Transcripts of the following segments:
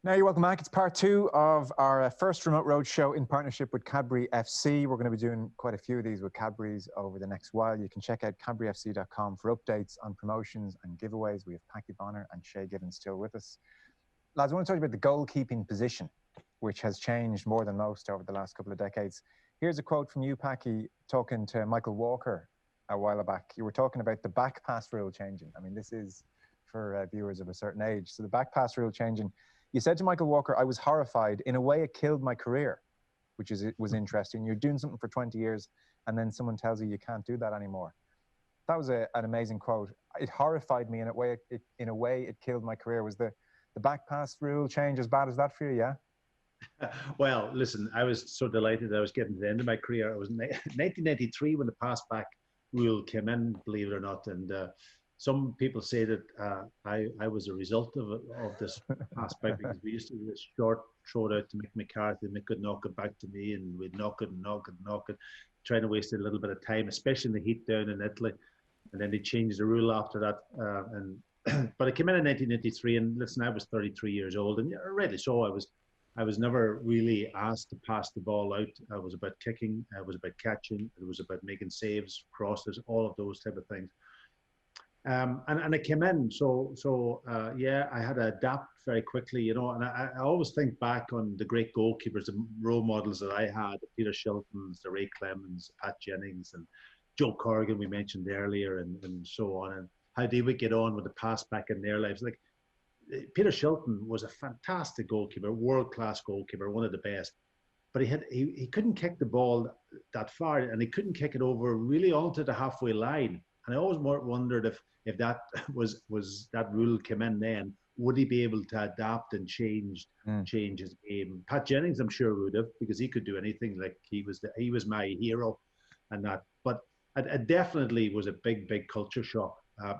Now you're welcome back. It's part two of our first remote road show in partnership with Cadbury FC. We're going to be doing quite a few of these with Cadbury's over the next while. You can check out cadburyfc.com for updates on promotions and giveaways. We have Packie Bonner and Shay Given still with us. Lads, I want to talk about the goalkeeping position, which has changed more than most over the last couple of decades. Here's a quote from you, Packie, talking to Michael Walker a while back. You were talking about the back pass rule changing. I mean, this is for viewers of a certain age. So the back pass rule changing. You said to Michael Walker, I was horrified. In a way, it killed my career, which was interesting. You're doing something for 20 years, and then someone tells you you can't do that anymore. That was an amazing quote. It horrified me in a way. It killed my career. Was the back pass rule change as bad as that for you? Yeah. Well, listen, I was so delighted I was getting to the end of my career. It was 1993 when the pass back rule came in, believe it or not, and some people say that I was a result of this pass back because we used to do this short throw it out to Mick McCarthy, and Mick could knock it back to me, and we'd knock it, trying to waste a little bit of time, especially in the heat down in Italy. And then they changed the rule after that. But it came in 1983, and listen, I was 33 years old, and rightly so. I was never really asked to pass the ball out. I was about kicking, I was about catching, it was about making saves, crosses, all of those type of things. And it came in, yeah, I had to adapt very quickly, and I always think back on the great goalkeepers, the role models that I had, the Peter Shiltons, the Ray Clemens, Pat Jennings, and Joe Corrigan we mentioned earlier, and so on, and how they would get on with the pass back in their lives. Like Peter Shilton was a fantastic goalkeeper, world-class goalkeeper, one of the best, but he couldn't kick the ball that far, and he couldn't kick it over really onto the halfway line. And I always wondered if that was that rule came in then, would he be able to adapt and change his game? Pat Jennings, I'm sure, would have, because he could do anything. Like he was my hero, and that. But it definitely was a big culture shock.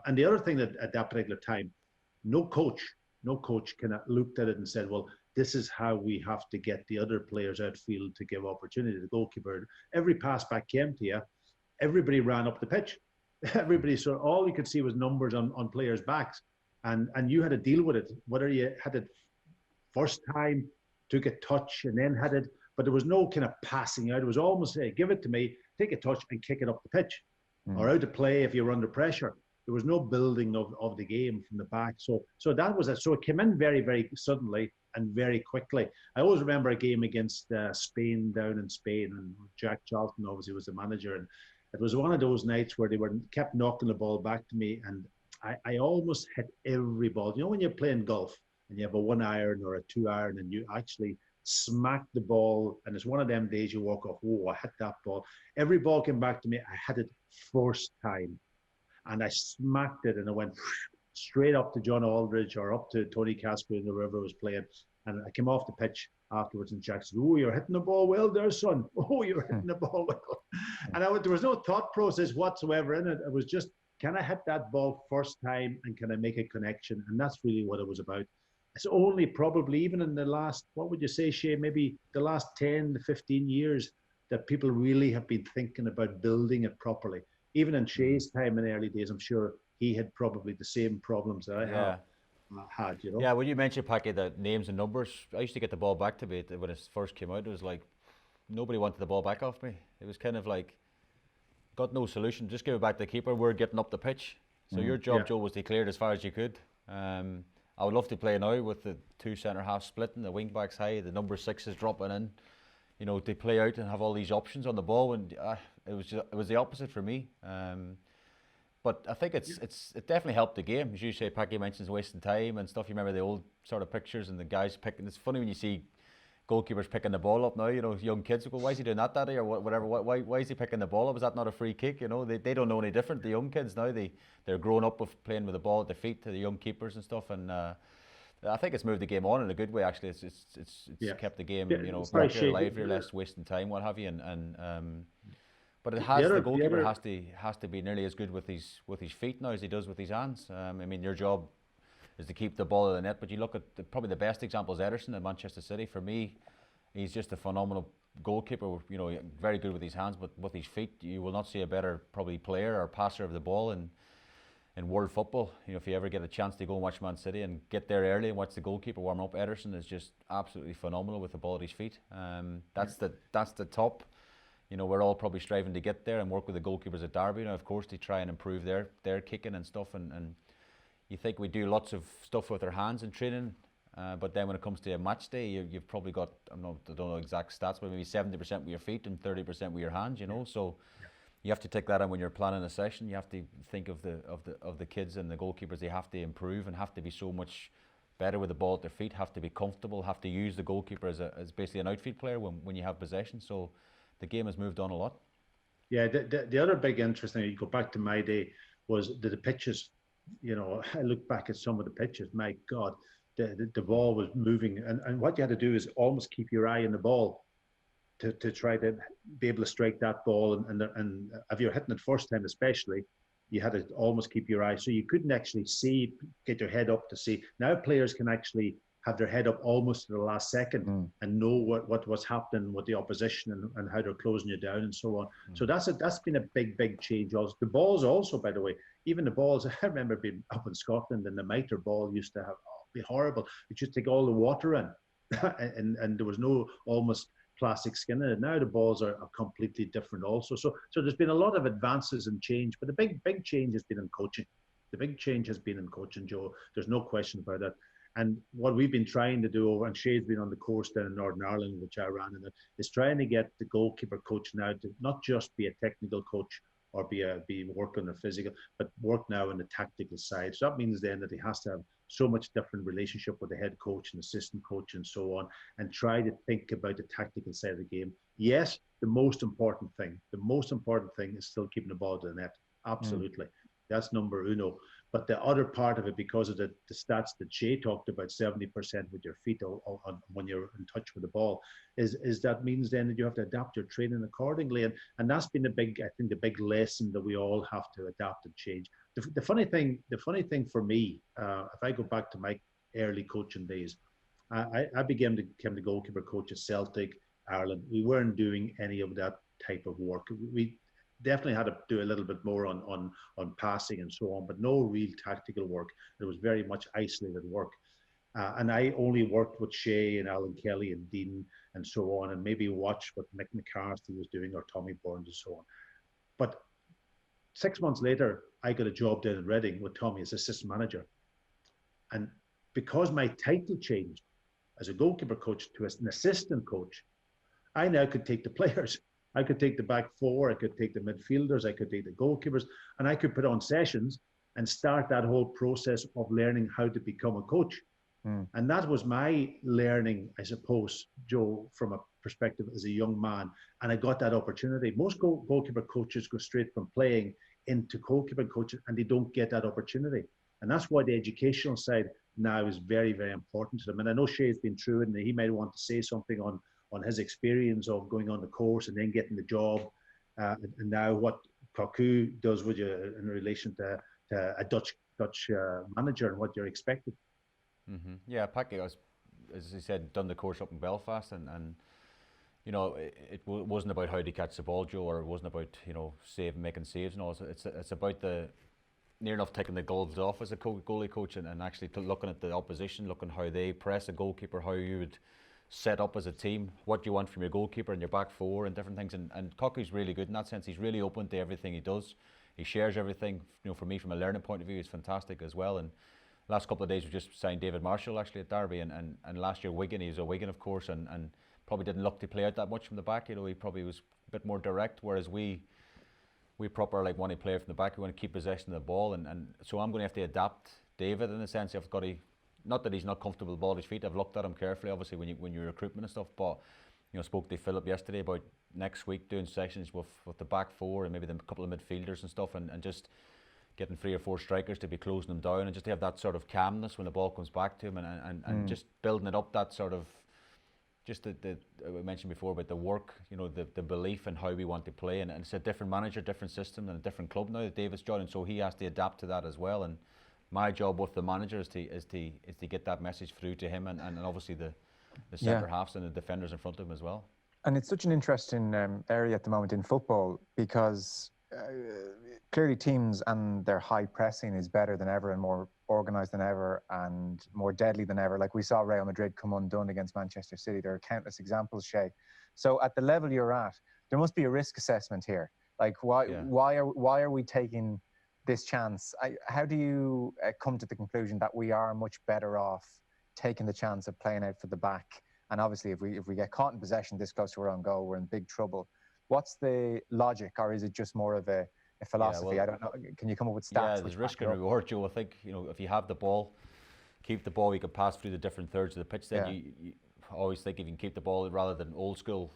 And the other thing that at that particular time, no coach kind of looked at it and said, well, this is how we have to get the other players outfield to give opportunity to the goalkeeper. Every pass back came to you, everybody ran up the pitch. Everybody, so all you could see was numbers on players' backs, and you had to deal with it. Whether you had it first time, took a touch, and then had it, but there was no kind of passing out. It was almost, hey, give it to me, take a touch, and kick it up the pitch, or out to play if you were under pressure. There was no building of the game from the back. So that was it. So it came in very suddenly and very quickly. I always remember a game against Spain down in Spain, and Jack Charlton obviously was the manager, and it was one of those nights where they kept knocking the ball back to me, and I almost hit every ball. You know when you're playing golf and you have a 1 iron or a 2 iron and you actually smack the ball, and it's one of them days you walk off, oh, I hit that ball. Every ball came back to me. I hit it first time, and I smacked it, and it went straight up to John Aldridge or up to Tony Casper in the river was playing. And I came off the pitch afterwards, and Jack said, oh, you're hitting the ball well there, son. Oh, you're hitting the ball well. And there was no thought process whatsoever in it. It was just, can I hit that ball first time, and can I make a connection? And that's really what it was about. It's only probably even in the last, what would you say, Shay, maybe the last 10 to 15 years that people really have been thinking about building it properly. Even in Shay's time in the early days, I'm sure he had probably the same problems that I have. Yeah, when you mentioned, Packie, the names and numbers, I used to get the ball back to me when it first came out. It was like nobody wanted the ball back off me. It was kind of like, got no solution, just give it back to the keeper, we're getting up the pitch. So your job, Joe, was to clear it as far as you could. I would love to play now with the two centre halves splitting, the wing backs high, the number 6 is dropping in, they play out and have all these options on the ball, and it was the opposite for me. But I think it definitely helped the game. As you say, Packie mentions wasting time and stuff. You remember the old sort of pictures and the guys picking. It's funny when you see goalkeepers picking the ball up now. Young kids go, why is he doing that, Daddy, or whatever? Why is he picking the ball up? Is that not a free kick? They don't know any different. The young kids now, they're growing up with playing with the ball at their feet to the young keepers and stuff. And I think it's moved the game on in a good way. Actually, it's kept the game quicker, livelier, less wasting time, what have you, and. But the goalkeeper has to be nearly as good with his feet now as he does with his hands. I mean, your job is to keep the ball in the net. But you look at probably the best example is Ederson at Manchester City. For me, he's just a phenomenal goalkeeper. Very good with his hands, but with his feet, you will not see a better probably player or passer of the ball in in world football. You know, if you ever get a chance to go and watch Man City and get there early and watch the goalkeeper warm up, Ederson is just absolutely phenomenal with the ball at his feet. That's the top. You know, we're all probably striving to get there and work with the goalkeepers at Derby. Now, of course, to try and improve their kicking and stuff. And you think we do lots of stuff with our hands in training, but then when it comes to a match day, you've probably got, I don't know exact stats, but maybe 70% with your feet and 30% with your hands. You know, so you have to take that in when you're planning a session. You have to think of the kids and the goalkeepers. They have to improve and have to be so much better with the ball at their feet. Have to be comfortable. Have to use the goalkeeper as basically an outfield player when you have possession. So the game has moved on a lot. Yeah, the other big interest thing, you go back to my day, was the pitches. You know, I look back at some of the pitches. My God, the ball was moving, and what you had to do is almost keep your eye on the ball to try to be able to strike that ball. And if you're hitting it first time, especially, you had to almost keep your eye, so you couldn't actually see, get your head up to see. Now players can actually have their head up almost to the last second and know what's happening with the opposition and how they're closing you down and so on. So that's been a big change. Also, the balls also, by the way, even the balls. I remember being up in Scotland and the mitre ball used to be horrible. You just take all the water in, and there was no almost plastic skin in it. Now the balls are completely different also. So there's been a lot of advances and change, but the big change has been in coaching. The big change has been in coaching, Joe. There's no question about that. And what we've been trying to do over, and Shay's been on the course down in Northern Ireland, which I ran, is trying to get the goalkeeper coach now to not just be a technical coach or be work on the physical, but work now on the tactical side. So that means then that he has to have so much different relationship with the head coach and assistant coach and so on, and try to think about the tactical side of the game. Yes, the most important thing is still keeping the ball to the net. Absolutely. That's number uno. But the other part of it, because of the stats that Shay talked about, 70% with your feet when you're in touch with the ball, is that means then that you have to adapt your training accordingly. And that's been the big lesson that we all have to adapt and change. The funny thing for me, if I go back to my early coaching days, I became the goalkeeper coach at Celtic, Ireland. We weren't doing any of that type of work. We definitely had to do a little bit more on passing and so on, but no real tactical work. It was very much isolated work. And I only worked with Shay and Alan Kelly and Dean and so on, and maybe watched what Mick McCarthy was doing or Tommy Burns and so on. But 6 months later, I got a job down in Reading with Tommy as assistant manager. And because my title changed as a goalkeeper coach to an assistant coach, I now could take the players. I could take the back four, I could take the midfielders, I could take the goalkeepers, and I could put on sessions and start that whole process of learning how to become a coach. And that was my learning, I suppose, Joe, from a perspective as a young man. And I got that opportunity. Most goalkeeper coaches go straight from playing into goalkeeping coaching, and they don't get that opportunity. And that's why the educational side now is very, very important to them. And I know Shay's been through it, and he might want to say something on his experience of going on the course and then getting the job, and now what Kaku does with you in relation to a Dutch manager and what you're expected. Yeah, Packie, as he said, done the course up in Belfast, and you know, it wasn't about how to catch the ball, Joe, or it wasn't about, you know, making saves and all. It's about the near enough taking the gloves off as a goalie coach and actually looking at the opposition, looking how they press a goalkeeper, how you would set up as a team, what you want from your goalkeeper and your back four and different things. And Cocky's really good in that sense. He's really open to everything he does. He shares everything. You know, for me, from a learning point of view, he's fantastic as well. And last couple of days we just signed David Marshall actually at Derby, and last year Wigan, he was a Wigan of course, and probably didn't look to play out that much from the back. You know, he probably was a bit more direct, whereas we proper like want to play from the back. We want to keep possession of the ball, and so I'm going to have to adapt David in a sense. I've got to, not that he's not comfortable with the ball at his feet. I've looked at him carefully, obviously, when you're recruitment and stuff. But you know, spoke to Philip yesterday about next week doing sessions with the back four and maybe a couple of midfielders and stuff, and just getting 3 or 4 strikers to be closing them down and just to have that sort of calmness when the ball comes back to him, and just building it up, that sort of, just the we mentioned before about the work, you know, the belief in how we want to play, and it's a different manager, different system, and a different club now that David's joining, so he has to adapt to that as well. And my job with the manager is to get that message through to him, and obviously the centre halves and the defenders in front of him as well. And it's such an interesting area at the moment in football, because clearly teams and their high pressing is better than ever and more organised than ever and more deadly than ever. Like we saw Real Madrid come undone against Manchester City. There are countless examples, Shay. So at the level you're at, there must be a risk assessment here. Like why are we taking this chance? How do you come to the conclusion that we are much better off taking the chance of playing out for the back? And obviously, if we get caught in possession this close to our own goal, we're in big trouble. What's the logic, or is it just more of a philosophy? Yeah, well, I don't know. Can you come up with stats? Yeah, there's risk and reward, Joe. I think, if you have the ball, keep the ball, you can pass through the different thirds of the pitch. Then you always think if you can keep the ball rather than old school,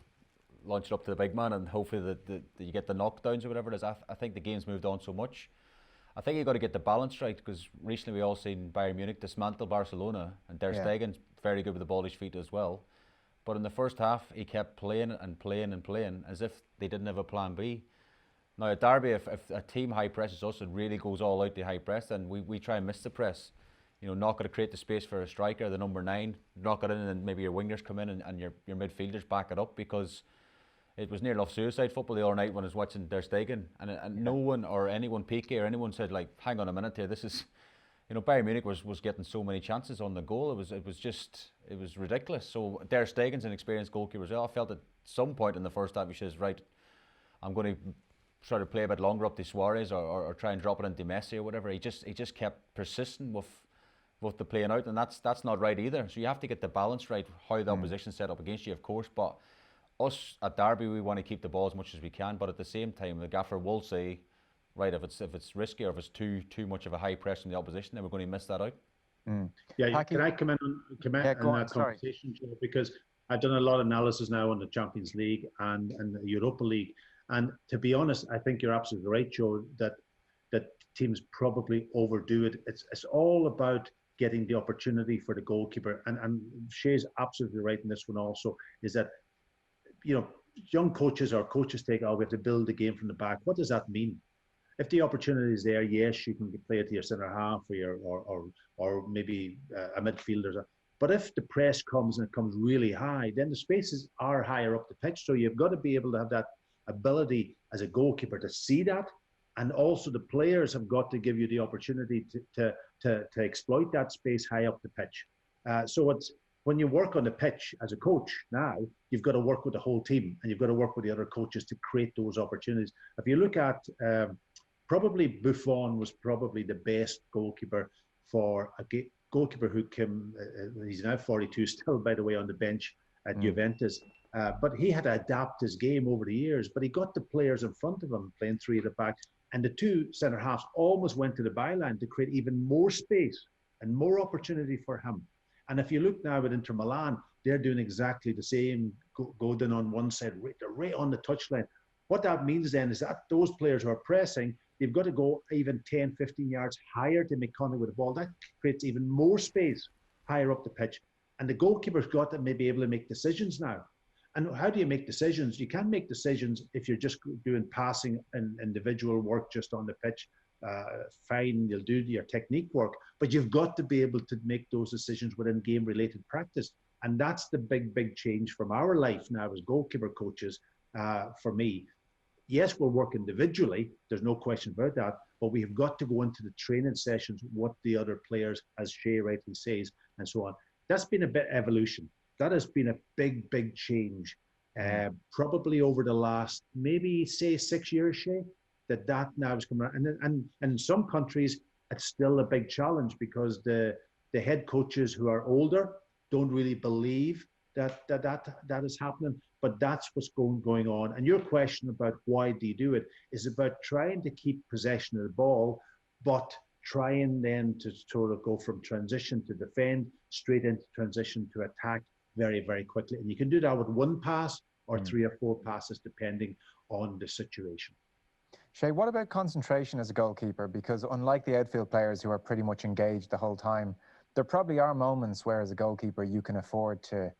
launch it up to the big man and hopefully that you get the knockdowns or whatever it is. I think the game's moved on so much. I think you've got to get the balance right, because recently we all seen Bayern Munich dismantle Barcelona, and Der Stegen's very good with the ball at his feet as well. But in the first half, he kept playing and playing and playing as if they didn't have a plan B. Now at Derby, if a team high presses us and really goes all out the high press, then we try and miss the press. Not going to create the space for a striker, the number 9, knock it in, and then maybe your wingers come in and your midfielders back it up, because it was near enough suicide football the other night when I was watching Der Stegen, and no one or anyone, Piqué or anyone, said, like, hang on a minute here, this is, Bayern Munich was getting so many chances on the goal, it was ridiculous. So Der Stegen's an experienced goalkeeper as well. I felt at some point in the first half he says, right, I'm going to try to play a bit longer up to Suarez or try and drop it into Messi or whatever. He just kept persisting with the playing out, and that's not right either. So you have to get the balance right, how the opposition set up against you, of course, but us at Derby, we want to keep the ball as much as we can, but at the same time, the gaffer will say, right, if it's risky or if it's too much of a high press from the opposition, then we're going to miss that out. Yeah, can I come in on that conversation, Joe? Because I've done a lot of analysis now on the Champions League and the Europa League, and to be honest, I think you're absolutely right, Joe, that teams probably overdo it. It's all about getting the opportunity for the goalkeeper, and Shay's absolutely right in this one also, is that young coaches or coaches take, we have to build the game from the back. What does that mean? If the opportunity is there, yes, you can play it to your centre half or maybe a midfielder. But if the press comes and it comes really high, then the spaces are higher up the pitch. So you've got to be able to have that ability as a goalkeeper to see that, and also the players have got to give you the opportunity to exploit that space high up the pitch. So it's, when you work on the pitch as a coach now, you've got to work with the whole team and you've got to work with the other coaches to create those opportunities. If you look at, probably Buffon was probably the best goalkeeper for a goalkeeper who came, he's now 42 still, by the way, on the bench at Juventus. But he had to adapt his game over the years, but he got the players in front of him playing 3 at the back. And the 2 centre halves almost went to the byline to create even more space and more opportunity for him. And if you look now at Inter Milan, they're doing exactly the same. Godin on one side, they're right on the touchline. What that means then is that those players who are pressing, they've got to go even 10, 15 yards higher to make contact with the ball. That creates even more space higher up the pitch. And the goalkeeper's got to maybe able to make decisions now. And how do you make decisions? You can't make decisions if you're just doing passing and individual work just on the pitch. Fine, you'll do your technique work, but you've got to be able to make those decisions within game-related practice. And that's the big change from our life now as goalkeeper coaches. For me, yes, we'll work individually, there's no question about that, but we have got to go into the training sessions, what the other players, as Shay rightly says, and so on. That's been a bit evolution. That has been a big change, probably over the last, maybe say 6 years, Shay, that now is coming out. And in some countries, it's still a big challenge because the head coaches who are older don't really believe that is happening. But that's what's going on. And your question about why do you do it is about trying to keep possession of the ball, but trying then to sort of go from transition to defend straight into transition to attack very quickly. And you can do that with 1 pass or 3 or 4 passes, depending on the situation. Shay, what about concentration as a goalkeeper? Because unlike the outfield players who are pretty much engaged the whole time, there probably are moments where as a goalkeeper you can afford to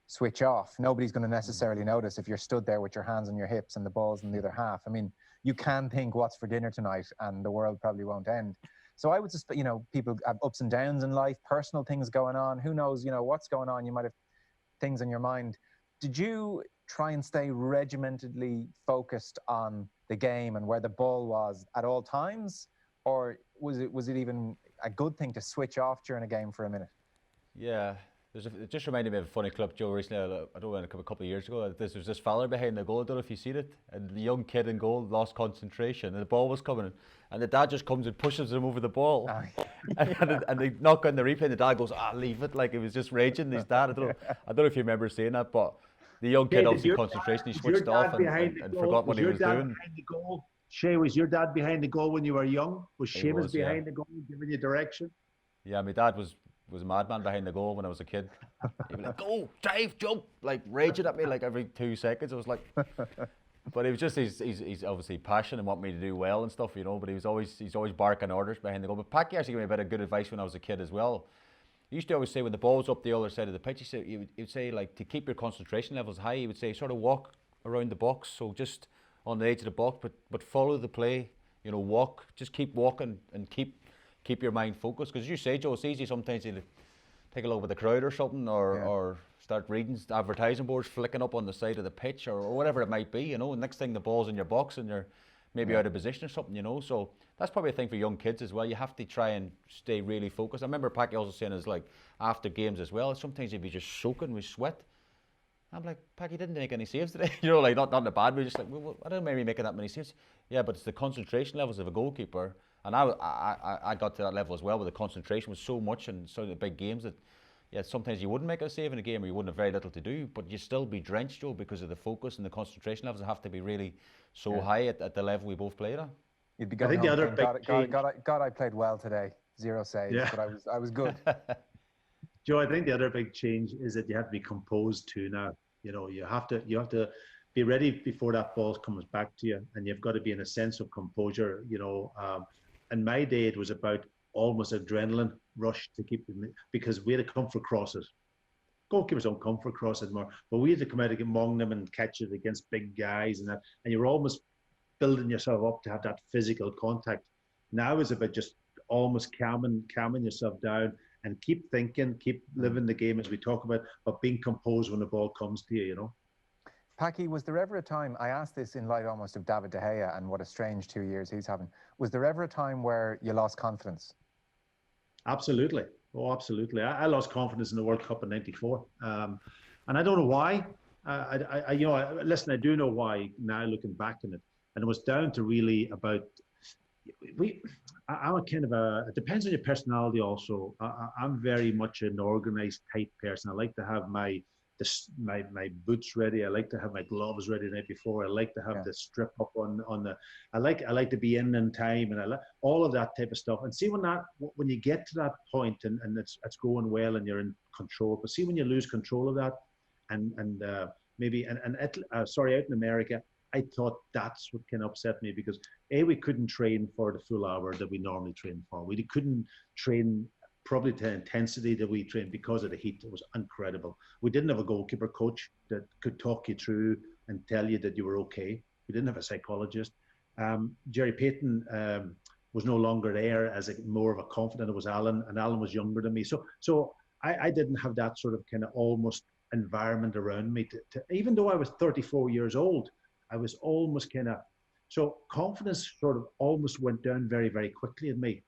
switch off. Nobody's going to necessarily notice if you're stood there with your hands on your hips and the ball's in the other half. I mean, you can think what's for dinner tonight and the world probably won't end. So I would suspect, people have ups and downs in life, personal things going on. Who knows, what's going on? You might have things on your mind. Did you try and stay regimentedly focused on the game and where the ball was at all times, or was it even a good thing to switch off during a game for a minute? Yeah. It just reminded me of a funny clip, Joe, recently. I don't know, a couple of years ago. There was this fella behind the goal. I don't know if you've seen it. And the young kid in goal lost concentration, and the ball was coming in, and the dad just comes and pushes him over the ball. and they knock on the replay, and the dad goes, leave it. Like, it was just raging, his dad. I don't know if you remember seeing that, but the young kid, obviously concentration, he switched off and forgot what he was doing. Shay, was your dad behind the goal when you were young? Was Seamus behind the goal giving you direction? Yeah, my dad was a madman behind the goal when I was a kid. He'd be like, go, drive, jump, like raging at me like every 2 seconds. I was like, but it was just he's obviously passionate and want me to do well and stuff, you know. But he's always barking orders behind the goal. But Packie actually gave me a bit of good advice when I was a kid as well. He used to always say when the ball's up the other side of the pitch, he would say, like, to keep your concentration levels high, he would say sort of walk around the box, so just on the edge of the box, but follow the play, you know, just keep walking and keep your mind focused. Because as you say, Joe, it's easy sometimes to take a look at the crowd or something, or start reading advertising boards flicking up on the side of the pitch or whatever it might be, you know. And next thing the ball's in your box and you're maybe out of position or something, you know. So that's probably a thing for young kids as well. You have to try and stay really focused. I remember Packie also saying, is like after games as well, sometimes he'd be just soaking with sweat. I'm like, Packie didn't make any saves today. You know, like not in a bad way, just like, well, I don't remember making that many saves. Yeah, but it's the concentration levels of a goalkeeper. And I got to that level as well, where the concentration was so much in so the big games that, yeah, sometimes you wouldn't make a save in a game or you wouldn't have very little to do, but you'd still be drenched, Joe, because of the focus and the concentration levels have to be really so high at the level we both played at. You'd be going, I think the other big God, I played well today. 0 saves, but I was good. Joe, I think the other big change is that you have to be composed too now. You know, you have to be ready before that ball comes back to you, and you've got to be in a sense of composure. You know, in my day, it was about almost adrenaline rush to keep them, because we had to come for crosses. Goalkeepers don't come for crosses more, but we had to come out among them and catch it against big guys and that. And you're almost building yourself up to have that physical contact. Now it's about just almost calming yourself down and keep thinking, keep living the game as we talk about, but being composed when the ball comes to you, you know. Packie, was there ever a time, I asked this in light almost of David De Gea and what a strange 2 years he's having, was there ever a time where you lost confidence? Absolutely. Oh, absolutely. I lost confidence in the World Cup in '94. And I don't know why. Listen, I do know why now looking back on it. And it was down to really about, I'm a kind of it depends on your personality also. I'm very much an organized type person. I like to have my boots ready. I like to have my gloves ready the night before. I like to have the strip up on the. I like to be in time, and I like all of that type of stuff. And see when you get to that point and it's going well and you're in control. But see when you lose control of that, out in America, I thought that's what kind of upset me, because we couldn't train for the full hour that we normally train for. We couldn't train probably to the intensity that we trained because of the heat. It was incredible. We didn't have a goalkeeper coach that could talk you through and tell you that you were okay. We didn't have a psychologist. Jerry Payton was no longer there as more of a confidant. It was Alan, and Alan was younger than me. So I didn't have that sort of kind of almost environment around me. Even though I was 34 years old, I was almost kind of, so confidence sort of almost went down very, very quickly in me.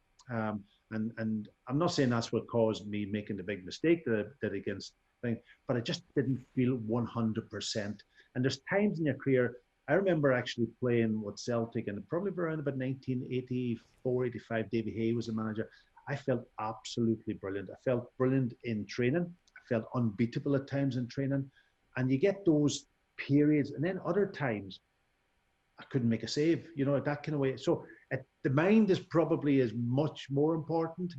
And I'm not saying that's what caused me making the big mistake that I did against things, but I just didn't feel 100%. And there's times in your career, I remember actually playing with Celtic, and probably around about 1984, 85, Davy Hay was the manager. I felt absolutely brilliant. I felt brilliant in training. I felt unbeatable at times in training. And you get those periods, and then other times I couldn't make a save, you know, that kind of way. So the mind is probably as much more important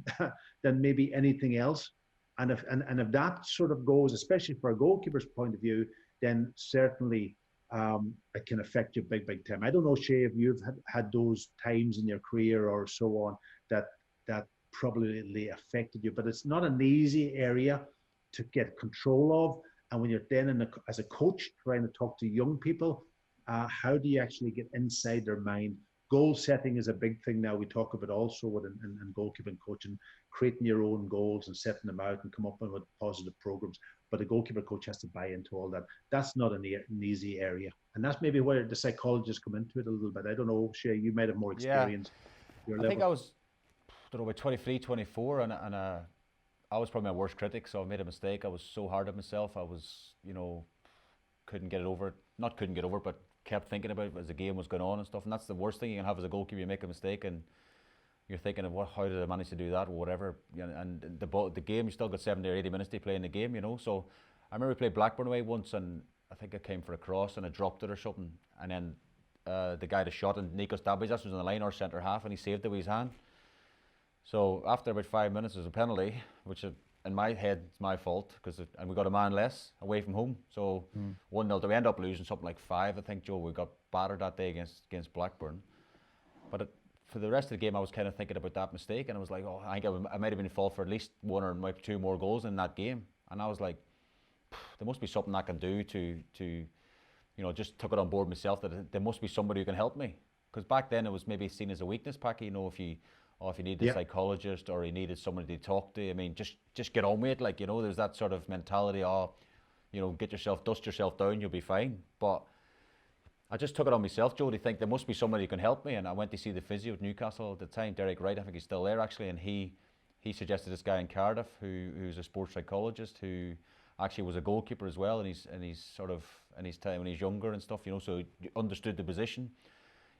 than maybe anything else. And if that sort of goes, especially for a goalkeeper's point of view, then certainly it can affect you big, big time. I don't know, Shay, if you've had those times in your career or so on that probably affected you, but it's not an easy area to get control of. And when you're then as a coach trying to talk to young people, how do you actually get inside their mind? Goal setting is a big thing now. We talk about also in goalkeeping coaching, creating your own goals and setting them out and come up with positive programs. but the goalkeeper coach has to buy into all that. That's not an easy area. And that's maybe where the psychologists come into it a little bit. I don't know, Shay, you might have more experience. I think I was, I don't know, about 23, 24, and I was probably my worst critic, so I made a mistake. I was so hard on myself. I was, couldn't get it over. Not couldn't get over it, but kept thinking about it as the game was going on and stuff. And that's the worst thing you can have as a goalkeeper. You make a mistake and you're thinking of how did I manage to do that or whatever. And the game, you still got 70 or 80 minutes to play in the game, So I remember we played Blackburn away once, and I think I came for a cross and I dropped it or something. And then the guy that shot, and Nico Stabizas was on the line, our centre half, and he saved it with his hand. So after about 5 minutes, there was a penalty, which in my head is my fault, and we got a man less away from home. So 1-0, we end up losing something like 5, I think, Joe. We got battered that day against Blackburn. But for the rest of the game, I was kind of thinking about that mistake, and I was like, I think I might have been in fault for at least 1 or maybe 2 more goals in that game. And I was like, there must be something I can do to just took it on board myself that there must be somebody who can help me. Because back then it was maybe seen as a weakness, Packie, if you needed a psychologist or you needed somebody to talk to. I mean, just get on with it. There's that sort of mentality, dust yourself down, you'll be fine. But I just took it on myself, Joe, to think there must be somebody who can help me. And I went to see the physio at Newcastle at the time, Derek Wright, I think he's still there actually, and he suggested this guy in Cardiff who's a sports psychologist who actually was a goalkeeper as well, and he's sort of in his time when he's younger and stuff, so he understood the position.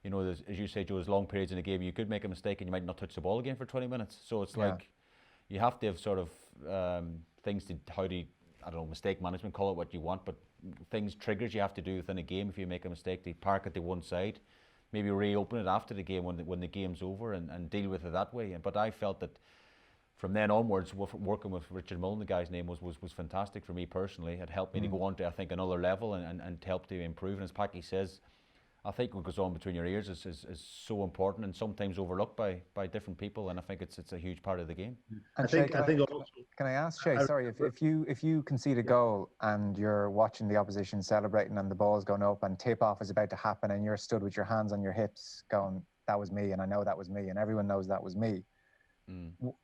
As you say, Joe, there's long periods in a game you could make a mistake and you might not touch the ball again for 20 minutes. So it's like you have to have sort of things to mistake management, call it what you want, but triggers you have to do within a game. If you make a mistake, to park it to one side, maybe reopen it after the game when the game's over and deal with it that way. But I felt that from then onwards, working with Richard Mullen, the guy's name was fantastic for me personally. It helped me to go on to, I think, another level and help to improve. And as Packie says, I think what goes on between your ears is so important and sometimes overlooked by different people, and I think it's a huge part of the game. And Shay, can I ask Shay? Sorry, if you concede a goal and you're watching the opposition celebrating and the ball's going up and tip off is about to happen and you're stood with your hands on your hips going, "That was me, and I know that was me, and everyone knows that was me."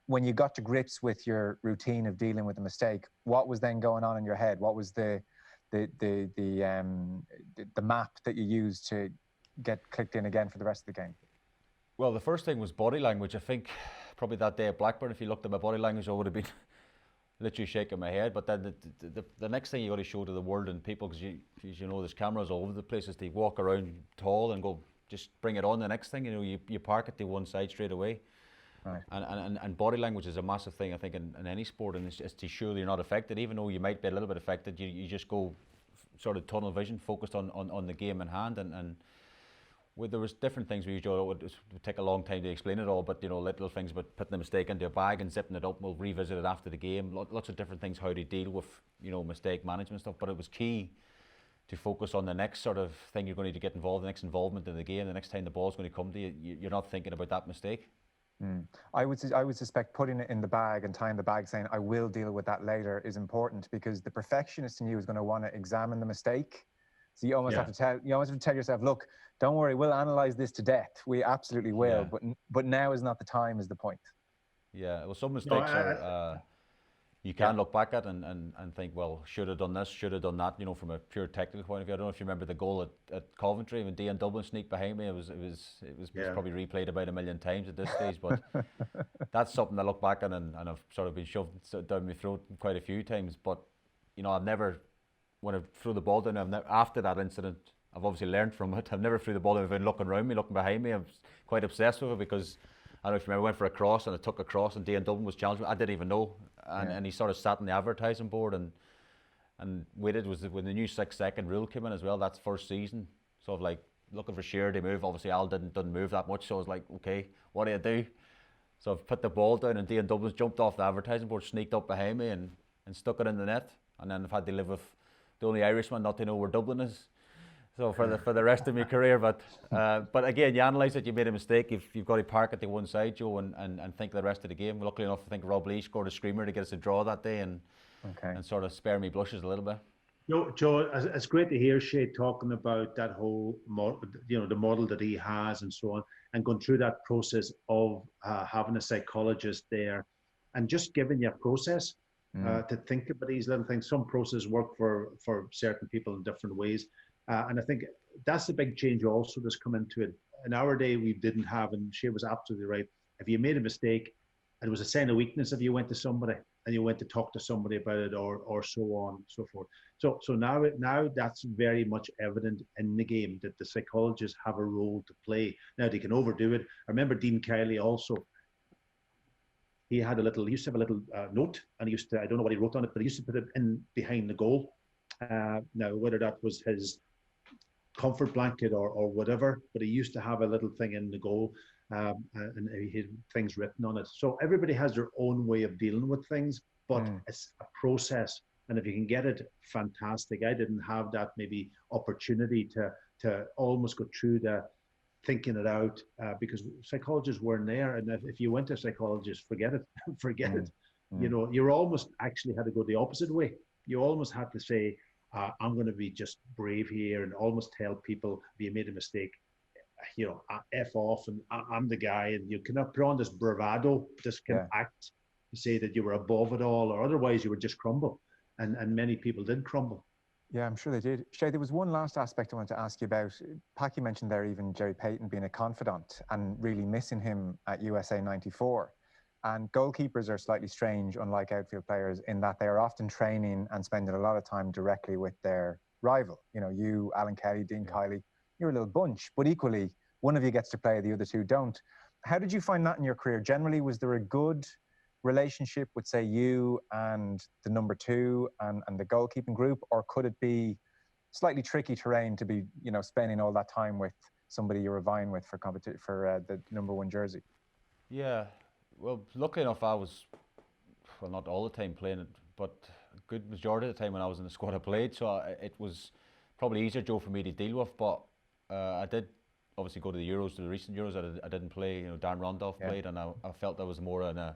When you got to grips with your routine of dealing with the mistake, what was then going on in your head? What was the map that you used to get clicked in again for the rest of the game? Well, the first thing was body language. I think probably that day at Blackburn, if you looked at my body language, I would have been literally shaking my head. But then the next thing you got to show to the world and people, because there's cameras all over the place, is to walk around tall and go, just bring it on. The next thing, you park it to one side straight away. Right. And body language is a massive thing, I think, in any sport, and it's to show that you're not affected, even though you might be a little bit affected. You just go sort of tunnel vision, focused on the game in hand, and there was different things we used. It would take a long time to explain it all, but little things about putting the mistake into a bag and zipping it up. We'll revisit it after the game. Lots of different things how to deal with mistake management stuff, but it was key to focus on the next sort of thing you're going to get involved, the next involvement in the game, the next time the ball's going to come to you. You're not thinking about that mistake. I would suspect putting it in the bag and tying the bag, saying I will deal with that later, is important, because the perfectionist in you is going to want to examine the mistake. So you almost have to tell yourself, look, don't worry, we'll analyze this to death. We absolutely will, but now is not the time, is the point. Yeah, well, some mistakes you can look back at and think, well, should have done this, should have done that, from a pure technical point of view. I don't know if you remember the goal at Coventry when Dean Dublin sneaked behind me. It was probably replayed about 1 million times at this stage, but that's something I look back at and I've sort of been shoved down my throat quite a few times. But I've never, when I threw the ball down, after that incident, I've obviously learned from it. I've never threw the ball down without looking around me, looking behind me. I'm quite obsessed with it because I don't know if you remember, I went for a cross and I took a cross and Dean Dublin was challenging me. I didn't even know. And he sort of sat on the advertising board and waited. When the new 6-second rule came in as well, that's first season. So I've like looking for Shearer to move. Obviously Al didn't move that much, so I was like, okay, what do I do? So I've put the ball down and Dean Dublin's jumped off the advertising board, sneaked up behind me and stuck it in the net. And then I've had to live with the only Irishman not to know where Dublin is. So for the rest of my career, but again, you analyse it. You made a mistake. You've got to park it to one side, Joe, and think the rest of the game. Luckily enough, I think Rob Lee scored a screamer to get us a draw that day, and sort of spare me blushes a little bit. Joe, it's great to hear Shay talking about that whole model, the model that he has and so on, and going through that process of having a psychologist there, and just giving you a process. to think about these little things. Some processes work for certain people in different ways. And I think that's the big change also that's come into it. In our day, we didn't have, and Shay was absolutely right, if you made a mistake, it was a sign of weakness if you went to somebody and you went to talk to somebody about it, or so on and so forth. So now that's very much evident in the game, that the psychologists have a role to play. Now they can overdo it. I remember Dean Kiley also. He used to have a little note, and he used to, I don't know what he wrote on it, but he used to put it in behind the goal. Now, whether that was his comfort blanket or whatever, but he used to have a little thing in the goal, and he had things written on it. So everybody has their own way of dealing with things, but it's a process. And if you can get it, fantastic. I didn't have that maybe opportunity to almost go through the thinking it out, because psychologists weren't there. And if you went to a psychologist, forget it, forget it. You know, you're almost actually had to go the opposite way. You almost had to say, I'm going to be just brave here and almost tell people, if you made a mistake, you know, F off, and I'm the guy. And you cannot put on this bravado, this kind of act to say that you were above it all, or otherwise you would just crumble. And many people did crumble. Yeah, I'm sure they did. Shay, there was one last aspect I wanted to ask you about. Packie mentioned there even Jerry Payton being a confidant and really missing him at USA 94. And goalkeepers are slightly strange, unlike outfield players, in that they are often training and spending a lot of time directly with their rival. You know, you, Alan Kelly, Dean Kiley, you're a little bunch, but equally, one of you gets to play, the other two don't. How did you find that in your career? Generally, was there a good relationship with, say, you and the number two and the goalkeeping group, or could it be slightly tricky terrain to be, you know, spending all that time with somebody you're vying with for the number one jersey? Yeah, well, luckily enough, I was, well, not all the time playing it, but a good majority of the time when I was in the squad I played, so it was probably easier, Joe, for me to deal with. But I did obviously go to the Euros, to the recent Euros. I didn't play. You know, Darren Randolph played, and I felt that was more in a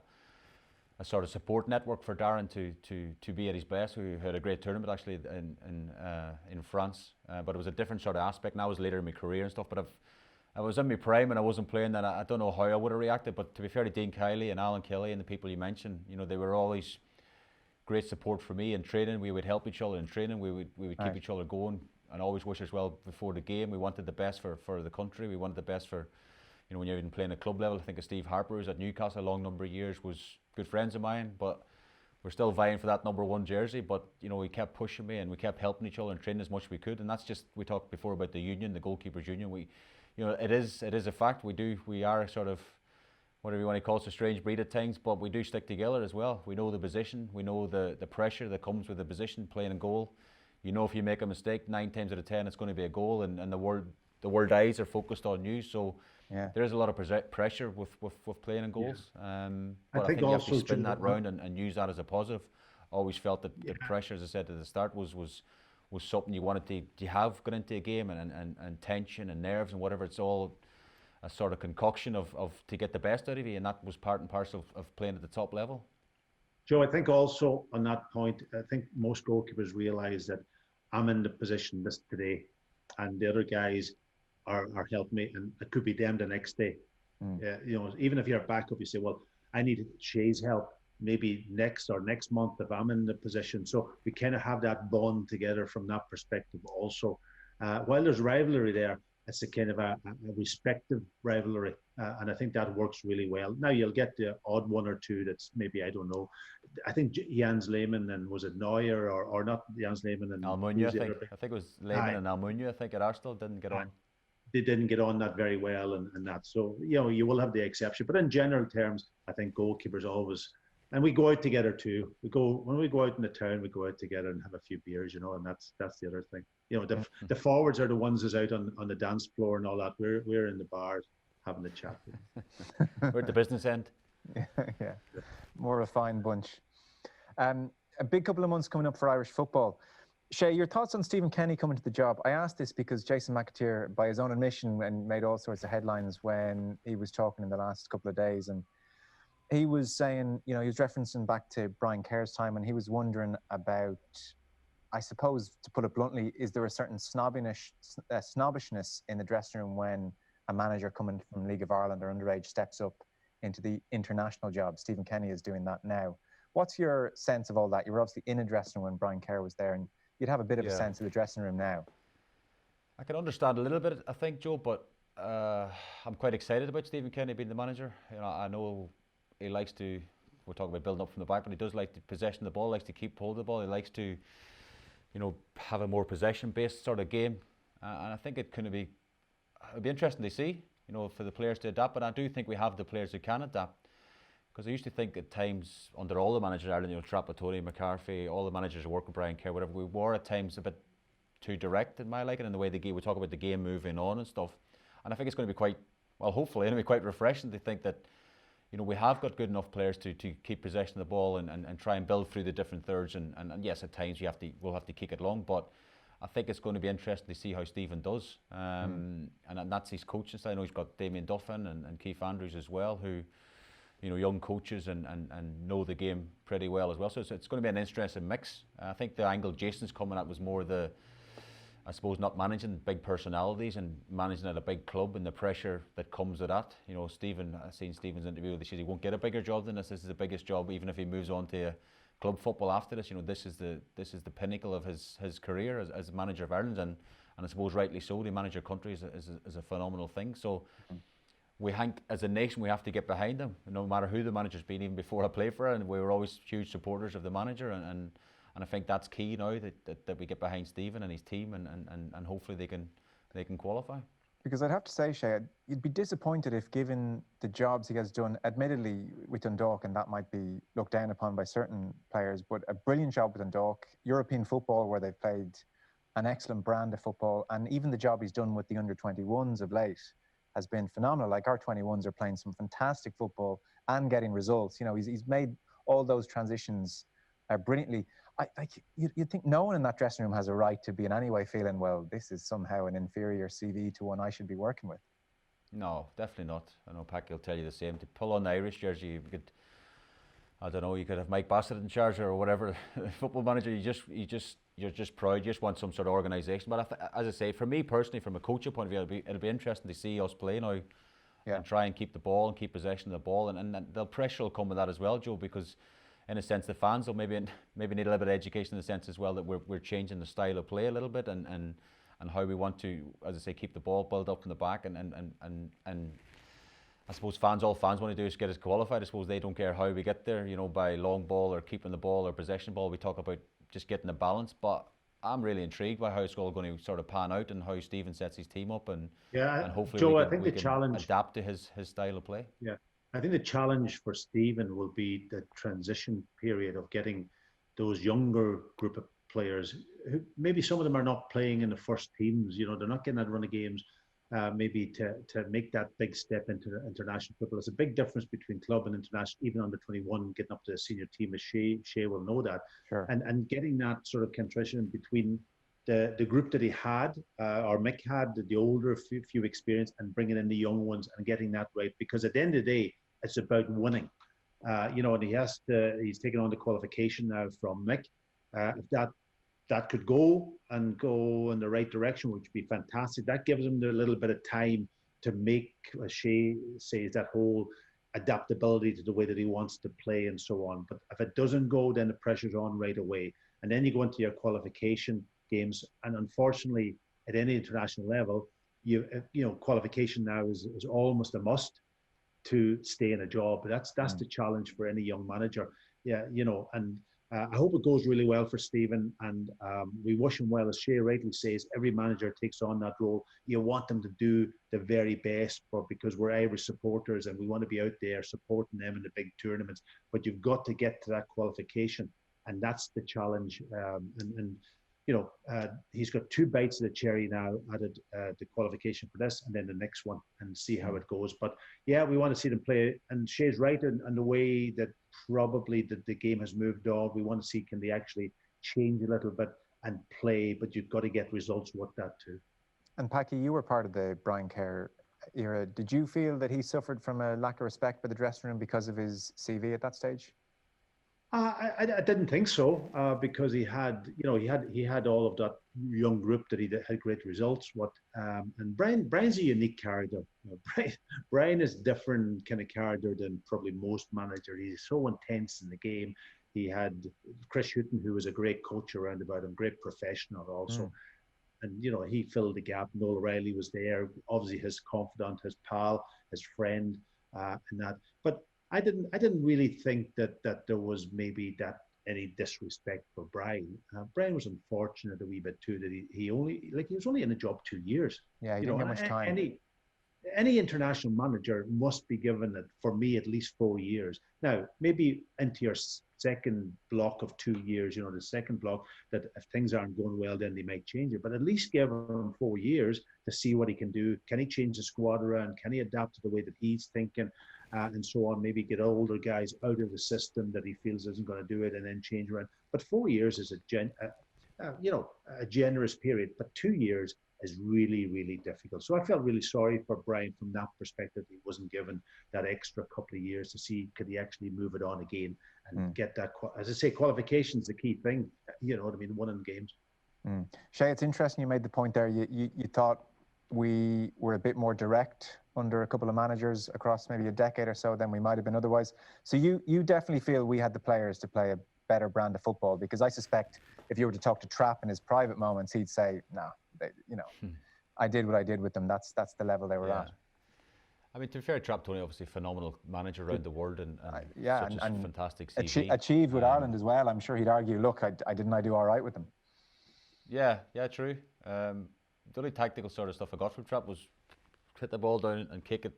sort of support network for Darren to be at his best. We had a great tournament actually in France, but it was a different sort of aspect. And I was later in my career and stuff. But I was in my prime and I wasn't playing, then I don't know how I would have reacted. But to be fair to Dean Kiley and Alan Kelly and the people you mentioned, you know, they were always great support for me in training. We would help each other in training. We would keep each other going and always wish us well before the game. We wanted the best for the country. We wanted the best for, you know, when you're even playing at club level. I think of Steve Harper, who's at Newcastle a long number of years, was good friends of mine, but we're still vying for that number one jersey. But you know, he kept pushing me and we kept helping each other and training as much as we could. And that's just, we talked before about the union, the goalkeepers union. We, you know, it is a fact. We are sort of, whatever you want to call it, a strange breed at times, but we do stick together as well. We know the position, we know the pressure that comes with the position, playing in goal. You know, if you make a mistake, 9 times out of 10 it's going to be a goal, and the world eyes are focused on you. So there is a lot of pressure with playing in goals. But I think you have to spin that round and use that as a positive. Always felt that the pressure, as I said at the start, was something you wanted to have going into a game, and tension and nerves and whatever. It's all a sort of concoction of to get the best out of you, and that was part and parcel of playing at the top level. Joe, I think also on that point, I think most goalkeepers realise that I'm in the position this today, and the other guys are helping me, and it could be them the next day. You know, even if you're a backup, you say, well, I need Shay's help maybe next month if I'm in the position. So we kind of have that bond together from that perspective also. While there's rivalry there, it's a kind of a respective rivalry, and I think that works really well. Now you'll get the odd one or two that's maybe, I don't know. I think Jens Lehmann and was it Neuer or not Jens Lehmann and Almunia, I think it was Lehmann and Almunia. I think at Arsenal didn't get on. They didn't get on that very well, and that. So you know, you will have the exception, but in general terms, I think goalkeepers always. And we go out together too. When we go out in the town, we go out together and have a few beers, you know, and that's the other thing. You know, the forwards are the ones who's out on the dance floor and all that. We're in the bars having a chat. We're at the business end. Yeah, more refined bunch. A big couple of months coming up for Irish football. Shay, your thoughts on Stephen Kenny coming to the job? I asked this because Jason McAteer, by his own admission, and made all sorts of headlines when he was talking in the last couple of days, and he was saying, you know, he was referencing back to Brian Kerr's time, and he was wondering about, I suppose, to put it bluntly, is there a certain snobbishness in the dressing room when a manager coming from League of Ireland or underage steps up into the international job? Stephen Kenny is doing that now. What's your sense of all that? You were obviously in a dressing room when Brian Kerr was there, and you'd have a bit of a sense of the dressing room now. I can understand a little bit, I think, Joe, but I'm quite excited about Stephen Kenny being the manager. You know, I know he likes to, we're talking about building up from the back, but he does like the possession of the ball, likes to keep hold of the ball. He likes to, you know, have a more possession-based sort of game. And I think it'll be interesting to see, you know, for the players to adapt. But I do think we have the players who can adapt. Because I used to think at times, under all the managers in Ireland, you know, Trapattoni, McCarthy, all the managers who work with Brian Kerr, whatever, we were at times a bit too direct in my liking, in the way the game, we talk about the game moving on and stuff. And I think it's going to be quite, well, hopefully anyway, quite refreshing to think that, you know, we have got good enough players to keep possession of the ball and try and build through the different thirds. And yes, at times we'll have to kick it long, but I think it's going to be interesting to see how Stephen does. And that's his coaching style. I know he's got Damien Duffin and Keith Andrews as well, who, you know, young coaches and know the game pretty well as well. So it's going to be an interesting mix. I think the angle Jason's coming at was more I suppose, not managing big personalities and managing at a big club and the pressure that comes with that. You know, Stephen, I've seen Stephen's interview, he says he won't get a bigger job than this. This is the biggest job, even if he moves on to club football after this. You know, this is the pinnacle of his career as manager of Ireland, and I suppose rightly so. To manage your country is a phenomenal thing. So we think as a nation we have to get behind him, no matter who the manager's been. Even before I played for it, and we were always huge supporters of the manager, and I think that's key now that we get behind Stephen and his team, and hopefully they can qualify. Because I'd have to say, Shay, you'd be disappointed if, given the jobs he has done, admittedly with Dundalk, and that might be looked down upon by certain players, but a brilliant job with Dundalk, European football where they've played an excellent brand of football, and even the job he's done with the under-21s of late has been phenomenal. Like, our 21s are playing some fantastic football and getting results. You know, he's made all those transitions brilliantly. You'd think no one in that dressing room has a right to be in any way feeling, well, this is somehow an inferior CV to one I should be working with. No, definitely not. I know Packie will tell you the same. To pull on the Irish jersey, you could have Mike Bassett in charge or whatever, football manager. You're just proud. You just want some sort of organisation. But as I say, for me personally, from a coaching point of view, it'll be interesting to see us play now, and try and keep the ball and keep possession of the ball, and the pressure will come with that as well, Joe, because in a sense the fans will maybe need a little bit of education in the sense as well that we're changing the style of play a little bit, and how we want to, as I say, keep the ball built up from the back, and I suppose all fans want to do is get us qualified. I suppose they don't care how we get there, you know, by long ball or keeping the ball or possession ball. We talk about just getting the balance, but I'm really intrigued by how it's all going to sort of pan out and how Stephen sets his team up, and hopefully Joe, I think we can adapt to his style of play. Yeah, I think the challenge for Stephen will be the transition period of getting those younger group of players who maybe some of them are not playing in the first teams, you know, they're not getting that run of games, maybe to make that big step into international football. There's a big difference between club and international, even under 21, getting up to the senior team, as Shay will know that. Sure. And getting that sort of transition between the group that he had, or Mick had, the older few experience, and bringing in the young ones and getting that right. Because at the end of the day, it's about winning. You know, and he's taken on the qualification now from Mick. If that could go in the right direction, which would be fantastic. That gives him a little bit of time to make, as Shay says, that whole adaptability to the way that he wants to play and so on. But if it doesn't go, then the pressure's on right away. And then you go into your qualification games. And unfortunately, at any international level, you know, qualification now is almost a must to stay in a job. But that's the challenge for any young manager. Yeah, you know, and I hope it goes really well for Stephen, and we wish him well. As Shay rightly says, every manager takes on that role. You want them to do the very best because we're Irish supporters and we want to be out there supporting them in the big tournaments. But you've got to get to that qualification, and that's the challenge. And you know, he's got 2 bites of the cherry now, added the qualification for this and then the next one, and see how it goes. But yeah, we want to see them play. And Shay's right in the way that probably the game has moved on. We want to see, can they actually change a little bit and play, but you've got to get results with that too. And Packie, you were part of the Brian Kerr era. Did you feel that he suffered from a lack of respect for the dressing room because of his CV at that stage? I didn't think so because he had all of that young group that he had great results. And Brian's a unique character. Brian is different kind of character than probably most managers. He's so intense in the game. He had Chris Hughton, who was a great coach around about him, great professional also. And he filled the gap. Noel O'Reilly was there, obviously his confidant, his pal, his friend, and that. But I didn't really think that there was maybe that any disrespect for Brian. Brian was unfortunate a wee bit too that he was only in the job 2 years. Yeah, he didn't get much time. Any international manager must be given, for me, at least 4 years. Now, maybe into your second block of 2 years, the second block, that if things aren't going well, then they might change it. But at least give him 4 years to see what he can do. Can he change the squad around? Can he adapt to the way that he's thinking? And so on, maybe get older guys out of the system that he feels isn't going to do it and then change around. But 4 years is a generous period, but 2 years is really, really difficult. So I felt really sorry for Brian from that perspective. He wasn't given that extra couple of years to see could he actually move it on again and get that, as I say, qualification is the key thing, winning games. Shay, it's interesting you made the point there. You thought we were a bit more direct under a couple of managers across maybe a decade or so than we might have been otherwise. So you definitely feel we had the players to play a better brand of football, because I suspect if you were to talk to Trapp in his private moments, he'd say, no, I did what I did with them. That's the level they were at. I mean, to be fair, Trapp, Tony, obviously phenomenal manager around the world and such a fantastic CV. Achieved with Ireland as well. I'm sure he'd argue, look, I do all right with them. Yeah, true. The only tactical sort of stuff I got from Trapp was hit the ball down and kick it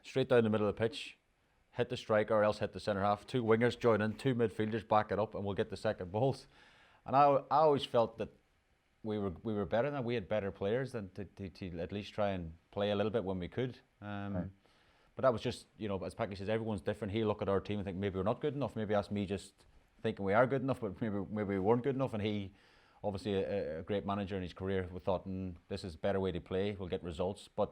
straight down the middle of the pitch, hit the striker or else hit the centre half. 2 wingers join in, 2 midfielders back it up, and we'll get the second balls. And I always felt that we were better than that. We had better players than to at least try and play a little bit when we could. Right. But that was just, as Packie says, everyone's different. He'll look at our team and think maybe we're not good enough. Maybe that's me just thinking we are good enough, but maybe we weren't good enough. And he, obviously a great manager in his career, we thought, this is a better way to play. We'll get results. But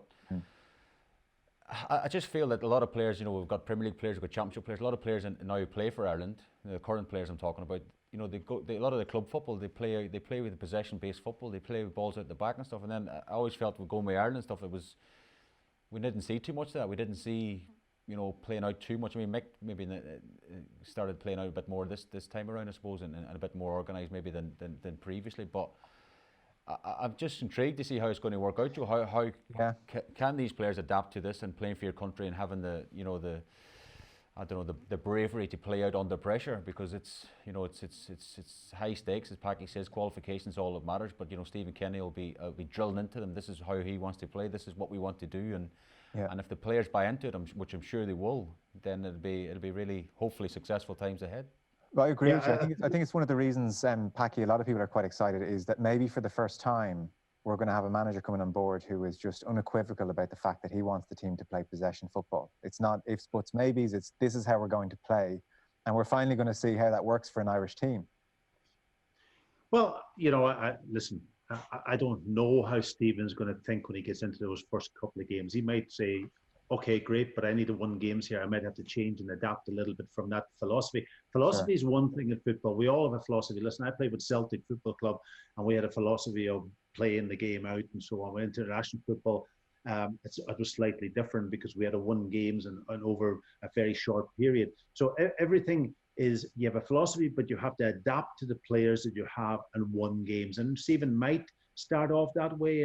I just feel that a lot of players, we've got Premier League players, we've got Championship players, a lot of players now play for Ireland, the current players I'm talking about. A lot of the club football, they play with the possession-based football. They play with balls out the back and stuff. And then I always felt with going with Ireland and stuff, we didn't see too much of that. We didn't see, playing out too much. I mean, Mick maybe started playing out a bit more this time around, I suppose, and a bit more organised maybe than previously. But I'm just intrigued to see how it's going to work out. How can these players adapt to this and playing for your country and having the bravery to play out under pressure, because it's high stakes, as Packie says. Qualification's all that matters. But Stephen Kenny will be drilling into them. This is how he wants to play. This is what we want to do. And if the players buy into it, which I'm sure they will, then it'll be really hopefully successful times ahead. Well, I agree with you. I think it's one of the reasons, Packie, a lot of people are quite excited, is that maybe for the first time we're going to have a manager coming on board who is just unequivocal about the fact that he wants the team to play possession football. It's not ifs, buts, maybes. It's this is how we're going to play. And we're finally going to see how that works for an Irish team. Well, listen, I don't know how Stephen's going to think when he gets into those first couple of games. He might say, okay, great, but I need to win games here. I might have to change and adapt a little bit from that philosophy. Philosophy is one thing in football. We all have a philosophy. Listen, I played with Celtic Football Club, and we had a philosophy of playing the game out and so on. With international football, it was slightly different because we had to win games and over a very short period. So everything is, you have a philosophy, but you have to adapt to the players that you have and win games. And Stephen might start off that way,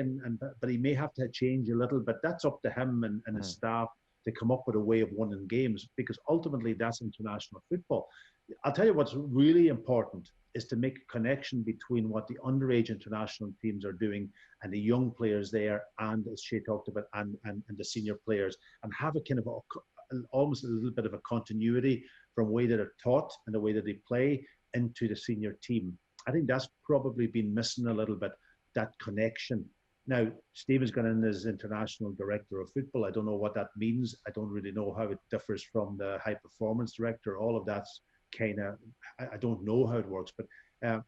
but he may have to change a little, but that's up to him and his staff to come up with a way of winning games, because ultimately that's international football. I'll tell you what's really important is to make a connection between what the underage international teams are doing and the young players there, and as Shay talked about, and the senior players, and have a kind of almost a little bit of a continuity from the way that they're taught and the way that they play into the senior team. I think that's probably been missing a little bit, that connection. Now, Stephen's gone in as international director of football. I don't know what that means. I don't really know how it differs from the high performance director. All of that's kind of, I don't know how it works, but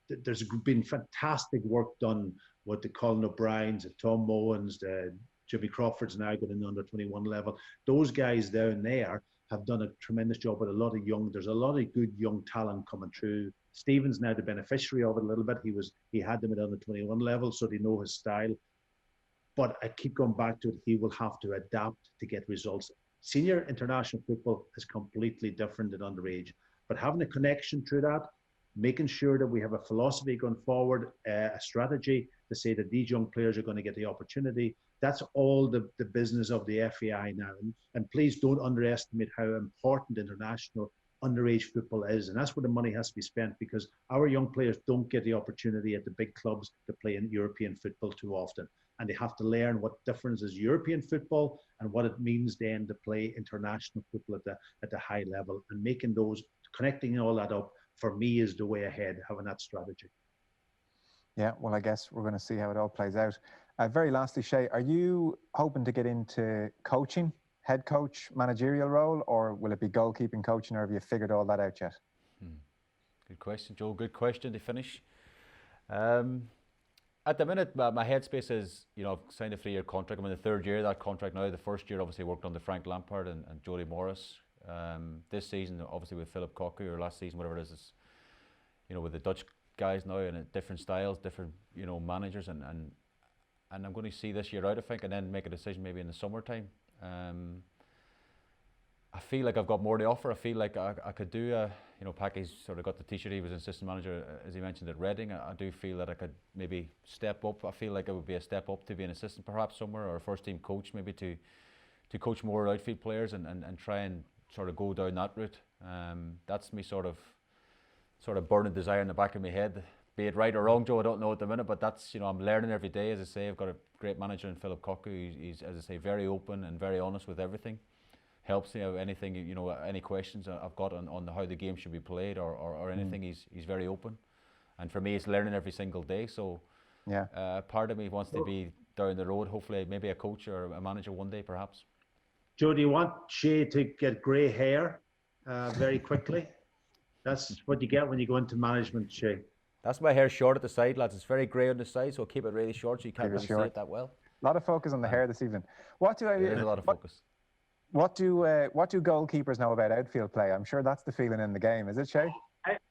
there's been fantastic work done with the Colin O'Briens, the Tom Mowens, the Jimmy Crawford's now got in the under 21 level. Those guys down there have done a tremendous job with a lot of there's a lot of good young talent coming through. Stephen's now the beneficiary of it a little bit. He had them at under 21 level, so they know his style. But I keep going back to it. He will have to adapt to get results. Senior international football is completely different than underage. But having a connection through that, making sure that we have a philosophy going forward, a strategy to say that these young players are going to get the opportunity. That's all the business of the FAI now. And please don't underestimate how important international underage football is. And that's where the money has to be spent, because our young players don't get the opportunity at the big clubs to play in European football too often. And they have to learn what difference is European football and what it means then to play international football at the high level. And connecting all that up, for me, is the way ahead, having that strategy. Yeah, well, I guess we're going to see how it all plays out. Very lastly, Shay, are you hoping to get into coaching, head coach, managerial role, or will it be goalkeeping coaching, or have you figured all that out yet? Good question, Joe. Good question to finish. At the minute, my headspace is, I've signed a 3-year contract. I'm in the 3rd year of that contract now. The first year, obviously, worked under Frank Lampard and Jody Morris. This season, obviously, with Philip Cocu, or last season, whatever it is, with the Dutch guys now, and different styles, different, managers, and I'm going to see this year out, I think, and then make a decision maybe in the summertime. I feel like I've got more to offer. I feel like I could do Packie's sort of got the t-shirt. He was an assistant manager, as he mentioned, at Reading. I do feel that I could maybe step up. I feel like it would be a step up to be an assistant perhaps somewhere, or a first team coach maybe to coach more outfield players and try and sort of go down that route. That's me sort of burning desire in the back of my head. Be it right or wrong, Joe, I don't know at the minute, but that's, I'm learning every day. As I say, I've got a great manager in Philip Cocu. He's, as I say, very open and very honest with everything. Helps me out anything, any questions I've got on how the game should be played or anything. He's very open, and for me, it's learning every single day. So, yeah, part of me wants to be down the road. Hopefully, maybe a coach or a manager one day, perhaps. Joe, do you want Shay to get grey hair very quickly? That's what you get when you go into management, Shay. That's my hair short at the side, lads. It's very grey on the side, so I'll keep it really short so you can't really see it that well. A lot of focus on the hair this evening. There's a lot of focus. What do goalkeepers know about outfield play? I'm sure that's the feeling in the game, is it, Shay?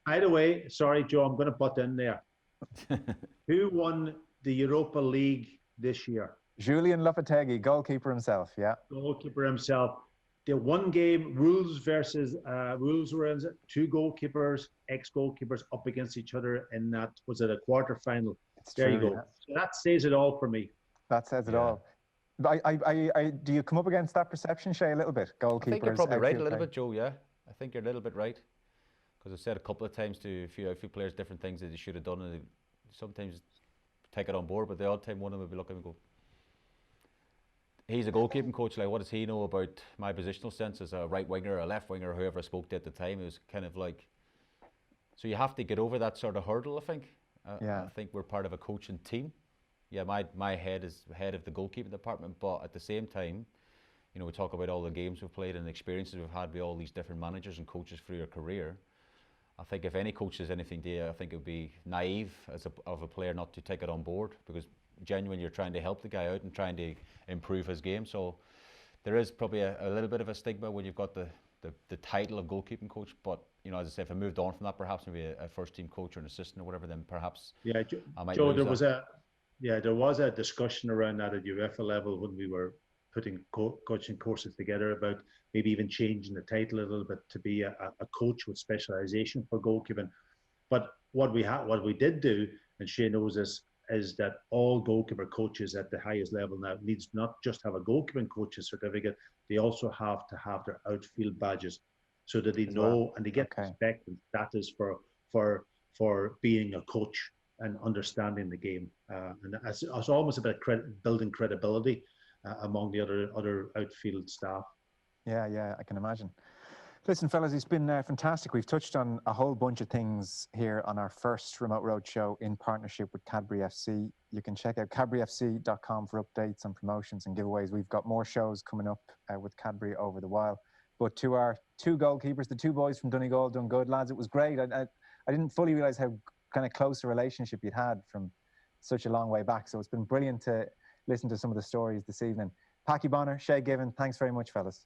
By the way, sorry, Joe, I'm going to butt in there. Who won the Europa League this year? Julian Lopetegui, goalkeeper himself, yeah. Goalkeeper himself. The one game, rules were in 2 goalkeepers, ex-goalkeepers up against each other in that, was it a quarter-final? There you go. Yeah. So that says it all for me. That says it all. Do you come up against that perception, Shay, a little bit? Goalkeepers. I think you're probably right a little bit, Joe. Yeah, I think you're a little bit right, because I've said a couple of times to a few players different things that they should have done, and they sometimes take it on board. But the odd time one of them will be looking and go, "He's a goalkeeping coach. Like, what does he know about my positional sense as a right winger, or a left winger, or whoever I spoke to at the time?" It was kind of like, so you have to get over that sort of hurdle. I think. I think we're part of a coaching team. Yeah, my head is head of the goalkeeping department, but at the same time, we talk about all the games we've played and the experiences we've had with all these different managers and coaches through your career. I think if any coach says anything to you, I think it would be naive of a player not to take it on board, because genuinely you're trying to help the guy out and trying to improve his game. So there is probably a little bit of a stigma when you've got the title of goalkeeping coach, but as I say, if I moved on from that, perhaps maybe a first team coach or an assistant or whatever, then perhaps I might Joe, there was a discussion around that at UEFA level when we were putting coaching courses together about maybe even changing the title a little bit to be a coach with specialisation for goalkeeping. But what we did do, and Shay knows this, is that all goalkeeper coaches at the highest level now needs not just have a goalkeeping coach's certificate, they also have to have their outfield badges, so that they know and they get respect and status for being a coach and understanding the game, and it's almost about building credibility among the other outfield staff. Yeah, I can imagine. Listen, fellas, it's been fantastic. We've touched on a whole bunch of things here on our first Remote Roadshow in partnership with Cadbury FC. You can check out cadburyfc.com for updates on promotions and giveaways. We've got more shows coming up with Cadbury over the while. But to our 2 goalkeepers, the 2 boys from Donegal, done good, lads. It was great. I didn't fully realise how kind of close a relationship you'd had from such a long way back. So it's been brilliant to listen to some of the stories this evening. Packie Bonner, Shay Given, thanks very much, fellas.